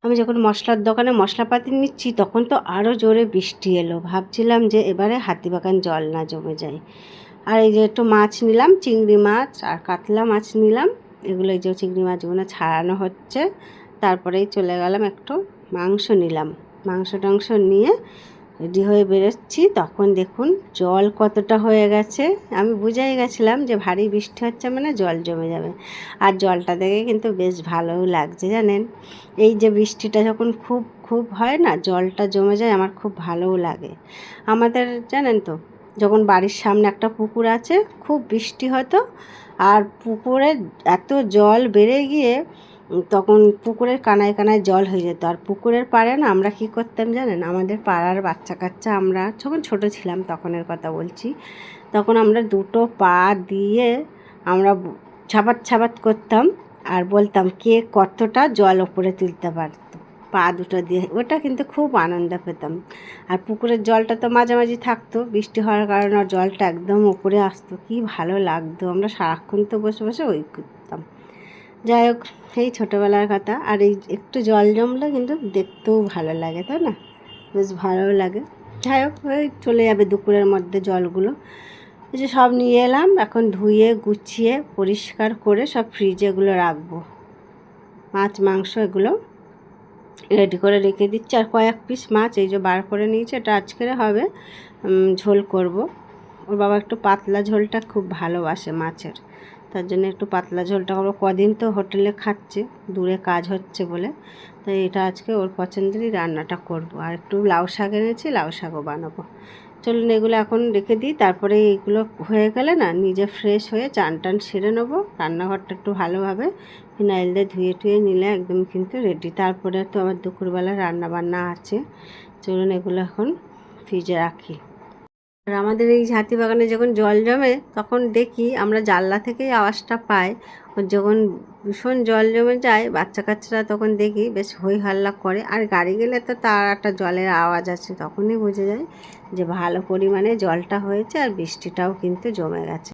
আমি যখন মশলার দোকানে মশলাপাতি নিচ্ছি তখন তো আরও জোরে বৃষ্টি এলো। ভাবছিলাম যে এবারে হাতিবাগান জল না জমে যায়। আর এই যে একটু মাছ নিলাম, চিংড়ি মাছ আর কাতলা মাছ নিলাম। এগুলো এই যে চিংড়ি মাছগুলো ছাড়ানো হচ্ছে। তারপরেই চলে গেলাম, একটু মাংস নিলাম। মাংস টাংস নিয়ে রেডি হয়ে বেরোচ্ছি, তখন দেখুন জল কতটা হয়ে গেছে। আমি বুঝেই গেছিলাম যে ভারী বৃষ্টি হচ্ছে মানে জল জমে যাবে। আর জলটা দেখে কিন্তু বেশ ভালোও লাগছে জানেন। এই যে বৃষ্টিটা যখন খুব খুব হয় না, জলটা জমে যায়, আমার খুব ভালোও লাগে। আমাদের জানেন তো, যখন বাড়ির সামনে একটা পুকুর আছে, খুব বৃষ্টি হতো আর পুকুরে এত জল বেড়ে গিয়ে তখন পুকুরের কানায় কানায় জল হয়ে যেত। আর পুকুরের পাড়ে না আমরা কী করতাম জানেন, আমাদের পাড়ার বাচ্চা কাচ্চা, আমরা যখন ছোটো ছিলাম তখনের কথা বলছি, তখন আমরা দুটো পা দিয়ে আমরা ছাপাত ছাপাত করতাম আর বলতাম কে কতটা জল ওপরে তুলতে পারত পা দুটো দিয়ে। ওটা কিন্তু খুব আনন্দ পেতাম। আর পুকুরের জলটা তো মাঝামাঝি থাকতো, বৃষ্টি হওয়ার কারণে জলটা একদম উপরে আসতো, কী ভালো লাগতো। আমরা সারাক্ষণ তো বসে বসে ওই করতাম। যাই হোক, এই ছোটোবেলার কথা। আর এই একটু জল জমলে কিন্তু দেখতেও ভালো লাগে, তাই না? বেশ ভালোও লাগে। যাই হোক, ওই চলে যাবে দুপুরের মধ্যে জলগুলো। এই যে সব নিয়ে এলাম, এখন ধুয়ে গুছিয়ে পরিষ্কার করে সব ফ্রিজেগুলো রাখবো। মাছ মাংস এগুলো রেডি করে রেখে দিচ্ছি। আর কয়েক পিস মাছ এই যে বার করে নিয়েছি, এটা আজকের হবে, ঝোল করব। ওর বাবা একটু পাতলা ঝোলটা খুব ভালোবাসে মাছের, তার জন্য একটু পাতলা ঝোলটা করবো। কদিন তো হোটেলে খাচ্ছে, দূরে কাজ হচ্ছে বলে, তাই এটা আজকে ওর পছন্দেরই রান্নাটা করব। আর একটু লাউ শাক এনেছি, লাউ শাকও বানাবো। চলুন এগুলো এখন রেখে দিই, তারপরে এইগুলো হয়ে গেলে না নিজে ফ্রেশ হয়ে চান টান সেরে নেবো। রান্নাঘরটা একটু ভালোভাবে ফিনাইল দিয়ে ধুয়ে টুয়ে নিলে একদম কিন্তু রেডি। তারপরে তো আবার দুপুরবেলা রান্না বান্না আছে। চলুন এগুলো এখন ফ্রিজে রাখি। আর আমাদের এই হাতিবাগানে যখন জল জমে তখন দেখি আমরা জানলা থেকেই আওয়াজটা পাই। যখন ভীষণ জল জমে যায় বাচ্চা কাচ্চারা তখন দেখি বেশ হই হাল্লা করে। আর গাড়ি গেলে তো তার একটা জলের আওয়াজ আছে, তখনই বোঝা যায় যে ভালো পরিমাণে জলটা হয়েছে আর বৃষ্টিটাও কিন্তু জমে গেছে।